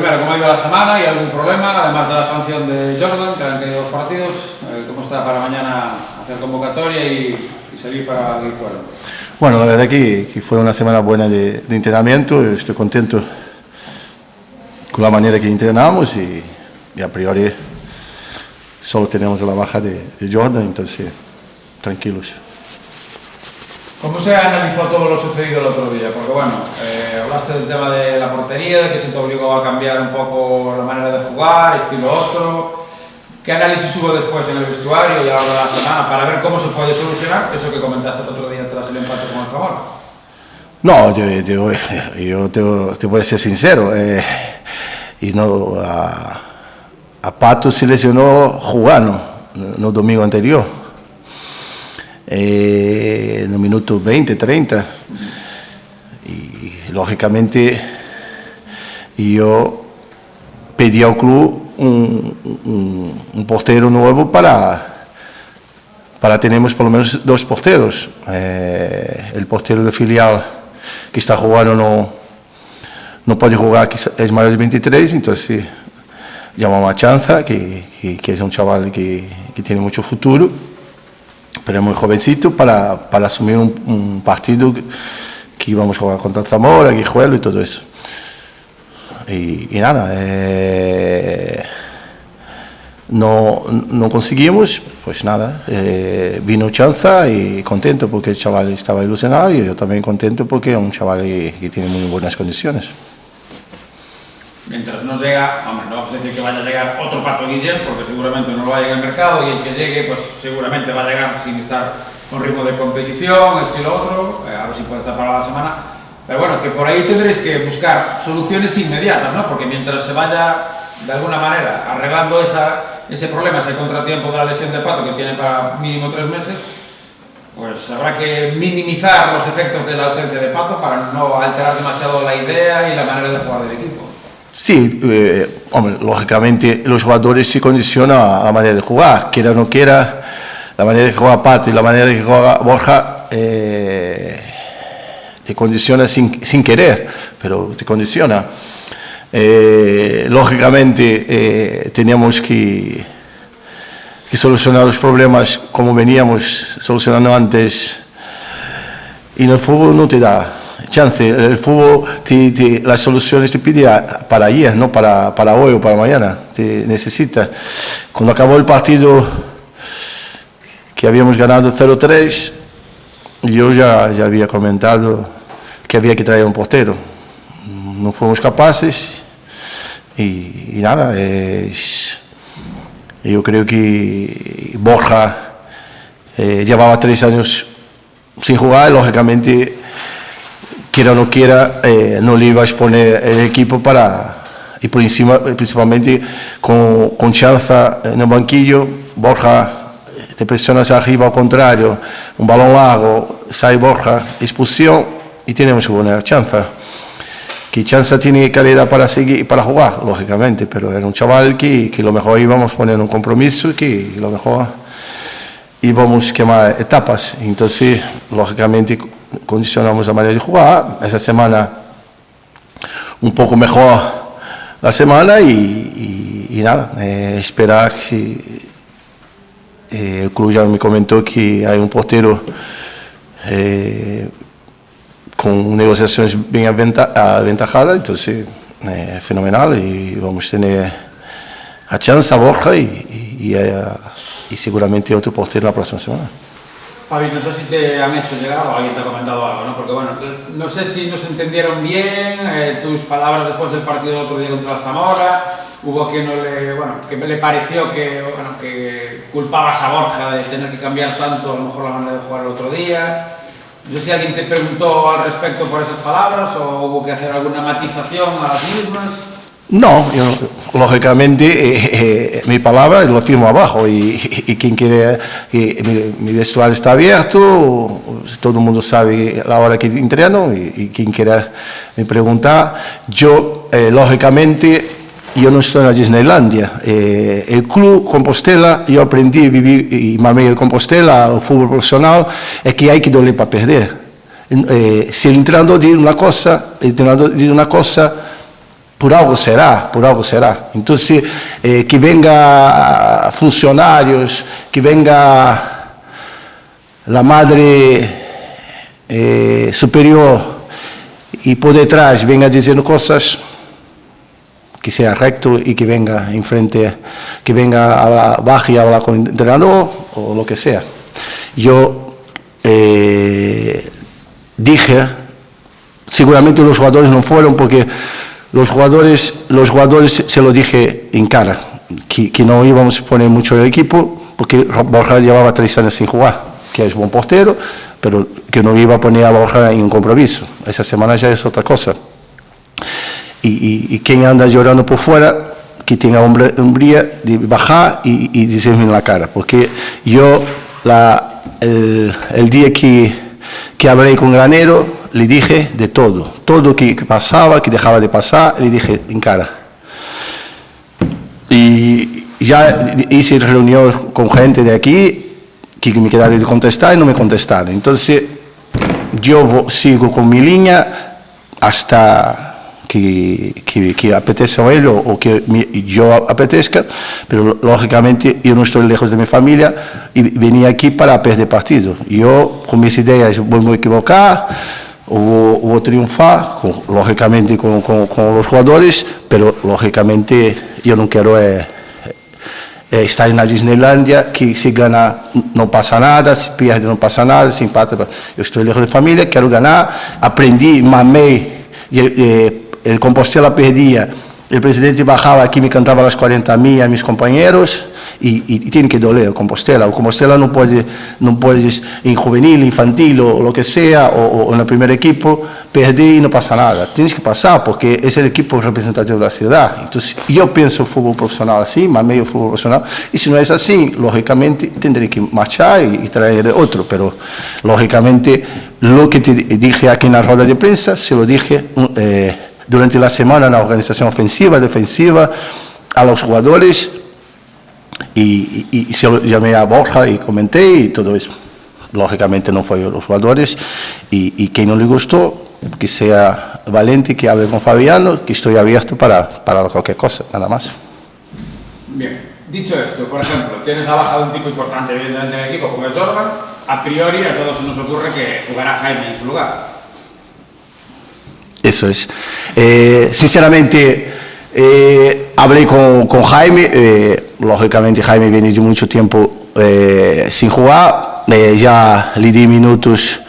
primero, ¿cómo ha ido la semana? ¿Hay algún problema? Además de la sanción de Jordan, que han caído 2 partidos, ¿cómo está para mañana hacer convocatoria y salir para Guijuelo? Bueno, la verdad que fue una semana buena de entrenamiento. Estoy contento con la manera que entrenamos y a priori solo tenemos la baja de Jordan, entonces tranquilos. ¿Cómo se analizó todo lo sucedido el otro día? Porque bueno, hablaste del tema de la portería, de que se te obligó a cambiar un poco la manera de jugar, estilo otro. ¿Qué análisis hubo después en el vestuario y a lo largo de la semana para ver cómo se puede solucionar eso que comentaste el otro día tras el empate con el Zamora? No, yo te voy a ser sincero. Y no, a Pato se lesionó jugando no domingo anterior. No minuto 20, 30. Y lógicamente yo pedí al club un portero nuevo para tenemos por lo menos 2 porteros. El portero de filial que está jugando no puede jugar, que es mayor de 23, entonces llamamos a Chanza, que es un chaval que tiene mucho futuro, pero es muy jovencito para asumir un partido que íbamos a jugar contra Zamora, Guijuelo y todo eso. Y nada, no conseguimos, pues nada, vino Chanza y contento porque el chaval estaba ilusionado y yo también contento porque es un chaval que tiene muy buenas condiciones. Mientras no llega, hombre, no vamos a decir que vaya a llegar otro Pato Guillén, porque seguramente no lo va a llegar al mercado, y el que llegue, pues seguramente va a llegar sin estar con ritmo de competición, estilo otro, a ver si puede estar para la semana. Pero bueno, que por ahí tendréis que buscar soluciones inmediatas, ¿no? Porque mientras se vaya, de alguna manera, arreglando ese problema, ese contratiempo de la lesión de Pato, que tiene para mínimo 3 meses, pues habrá que minimizar los efectos de la ausencia de Pato para no alterar demasiado la idea y la manera de jugar del equipo. Sí, hombre, lógicamente los jugadores se condicionan a la manera de jugar, quiera o no quiera, la manera de jugar Pato y la manera de jugar Borja te condiciona sin querer, pero te condiciona. Lógicamente teníamos que solucionar los problemas como veníamos solucionando antes, y en el fútbol no te da chance. El fútbol las soluciones te pide para ayer, no para hoy o para mañana, te necesita. Cuando acabó el partido que habíamos ganado 0-3, yo ya había comentado que había que traer un portero. No fuimos capaces y nada, yo creo que Borja llevaba 3 años sin jugar, lógicamente quiera o no quiera, no le iba a exponer el equipo y por encima, principalmente con Chanza en el banquillo. Borja te presiona hacia arriba, al contrario, un balón largo, sale Borja, expulsión y tenemos que poner a Chanza. Que Chanza tiene calidad para seguir, para jugar, lógicamente, pero era un chaval que lo mejor íbamos a poner un compromiso, que lo mejor íbamos a quemar etapas. Entonces, lógicamente, condicionamos la manera de jugar. Esa semana un poco mejor la semana y nada, esperar que el club ya me comentó que hay un portero con negociaciones bien aventajadas, entonces fenomenal, y vamos a tener a Chanza, a Borja y seguramente otro portero la próxima semana. Fabi, no sé si te han hecho llegar o alguien te ha comentado algo, ¿no? Porque bueno, no sé si nos entendieron bien tus palabras después del partido del otro día contra el Zamora. Hubo quien que le pareció que culpabas a Borja de tener que cambiar tanto a lo mejor la manera de jugar el otro día. No sé si alguien te preguntó al respecto por esas palabras o hubo que hacer alguna matización a las mismas. No, yo, lógicamente mi palabra lo firmo abajo y quien quiere, mi vestuario está abierto, todo el mundo sabe la hora que entreno y quien quiera me preguntar, yo lógicamente yo no estoy en la Disneylandia, el club Compostela, yo aprendí a vivir y mamé el Compostela, el fútbol profesional, es que hay que doler para perder. Si el entrenador dice una cosa, por algo será, por algo será. Entonces, que venga funcionarios, que venga la madre superior y por detrás venga diciendo cosas, que sea recto y que venga enfrente, que venga abajo y hablar con el entrenador o lo que sea. Yo dije, seguramente los jugadores no fueron porque los jugadores se lo dije en cara, que no íbamos a poner mucho el equipo porque Borja llevaba 3 años sin jugar, que es buen portero, pero que no iba a poner a Borja en un compromiso. Esa semana ya es otra cosa. Y quien anda llorando por fuera, que tenga hombría de bajar y decirme en la cara, porque yo el día que hablé con Granero le dije de todo que pasaba, que dejaba de pasar, le dije en cara. Y ya hice reunión con gente de aquí que me quedaron de contestar y no me contestaron. Entonces yo sigo con mi línea hasta que apetezca a él o que yo apetezca, pero lógicamente yo no estoy lejos de mi familia y venía aquí para perder partido. Yo con mis ideas voy a equivocar, o triunfar, lógicamente con los jugadores, pero lógicamente yo no quiero estar en la Disneylandia, que si gana no pasa nada, si pierde no pasa nada, si empata. Yo estoy lejos de familia, quiero ganar, aprendí, mamé. El Compostela perdía, el presidente bajaba aquí, me cantaba las 40.000 a mis compañeros y tiene que doler el Compostela. El Compostela no puedes en juvenil, infantil o lo que sea, o en el primer equipo, perder y no pasa nada. Tienes que pasar porque es el equipo representativo de la ciudad. Entonces yo pienso fútbol profesional así, más medio fútbol profesional, y si no es así, lógicamente tendré que marchar y traer otro, pero lógicamente lo que te dije aquí en la rueda de prensa, se lo dije durante la semana en la organización ofensiva, defensiva, a los jugadores y se lo llamé a Borja y comenté y todo eso. Lógicamente no fue a los jugadores y quien no le gustó, que sea valiente, que hable con Fabiano, que estoy abierto para cualquier cosa, nada más. Bien, dicho esto, por ejemplo, tienes la baja de un tipo importante evidentemente en el equipo como es Jordan, a priori a todos se nos ocurre que jugará Jaime en su lugar. Eso es. Sinceramente, hablé con Jaime, lógicamente Jaime viene de mucho tiempo sin jugar, ya le di minutos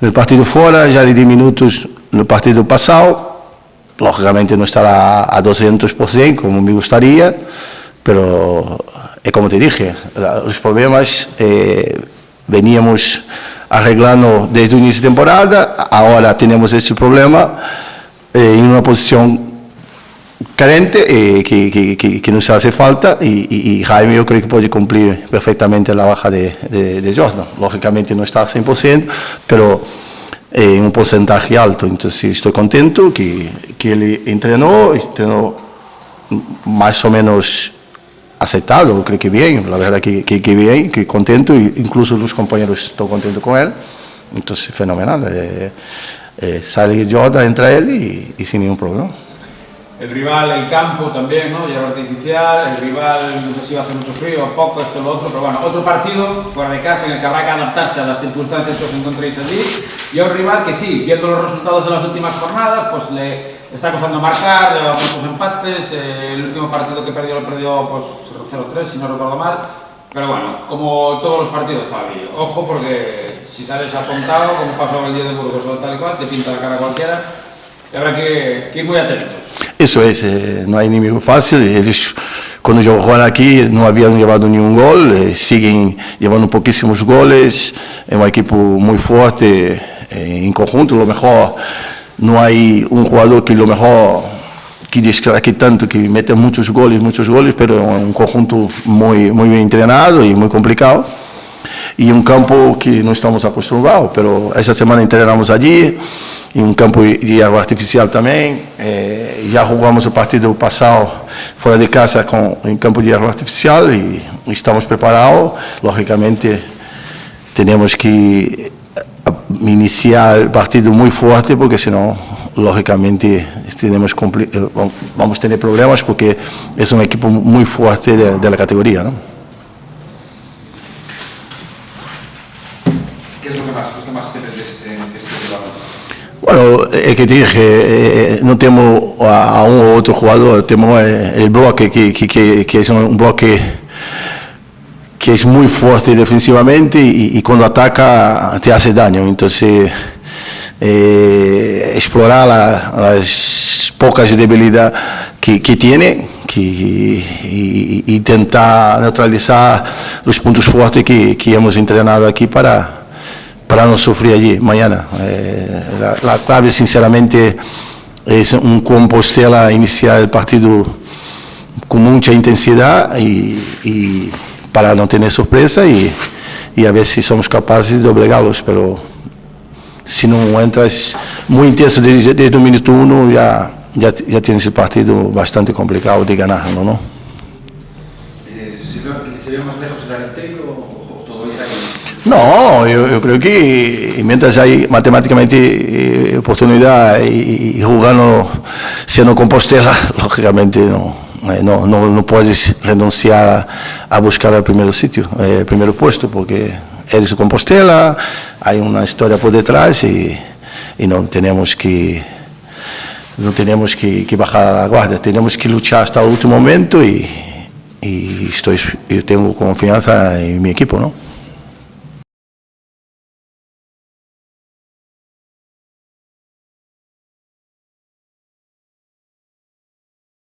en el partido fuera, ya le di minutos en el partido pasado, lógicamente no estará a 200% como me gustaría, pero como te dije, los problemas veníamos arreglando desde el inicio de temporada, ahora tenemos este problema en una posición carente que nos hace falta y Jaime yo creo que puede cumplir perfectamente la baja de Jordan. Lógicamente no está al 100%, pero en un porcentaje alto, entonces estoy contento que él entrenó más o menos aceptado, creo que bien, la verdad que bien, que contento, incluso los compañeros están contentos con él, entonces fenomenal, sale Jordan, entra él y sin ningún problema. El rival, el campo también, ¿no? Hierba artificial, el rival, no sé si va a hacer mucho frío, poco, esto, lo otro, pero bueno, otro partido fuera de casa en el que habrá que adaptarse a las circunstancias que os encontréis allí, y a un rival que sí, viendo los resultados de las últimas jornadas, pues le está costando marcar, lleva muchos empates, el último partido que perdió lo perdió pues 0-3, si no recuerdo mal, pero bueno, como todos los partidos, Fabi, ojo porque si sales apuntado, como pasó el día de Burgos o tal y cual, te pinta la cara cualquiera, y habrá que ir muy atentos. Eso es, no hay enemigo fácil. Ellos, cuando yo jugaba aquí, no habían llevado ni un gol, siguen llevando poquísimos goles, es un equipo muy fuerte en conjunto, lo mejor no hay un jugador que lo mejor que destaque tanto, que mete muchos goles, pero un conjunto muy bien entrenado y muy complicado, y un campo que no estamos acostumbrados, pero esa semana entrenamos allí, en un campo de hierba artificial también, ya jugamos el partido pasado fuera de casa en campo de hierba artificial y estamos preparados. Lógicamente tenemos que iniciar el partido muy fuerte porque si no, lógicamente vamos a tener problemas porque es un equipo muy fuerte de la categoría, ¿no? ¿Qué es lo que más quieres de este rival? Bueno, es que te dije, no tenemos a un u otro jugador, tenemos el bloque que es un bloque que es muy fuerte defensivamente y cuando ataca te hace daño. Entonces, explorar las pocas debilidades que tiene y intentar neutralizar los puntos fuertes que hemos entrenado aquí para no sufrir allí mañana. La clave, sinceramente, es un Compostela iniciar el partido con mucha intensidad y para no tener sorpresa y a ver si somos capaces de obligarlos, pero si no entras muy intenso desde el minuto 1 ya tienes el partido bastante complicado de ganarlo, ¿no? ¿Se ve más lejos el Arenteiro o todo irá ahí? No, yo creo que mientras hay matemáticamente oportunidad y jugando siendo Compostela, lógicamente no puedes renunciar a buscar el primer sitio, el primer puesto, porque eres Compostela, hay una historia por detrás y no tenemos que bajar la guardia, tenemos que luchar hasta el último momento y yo tengo confianza en mi equipo, ¿no?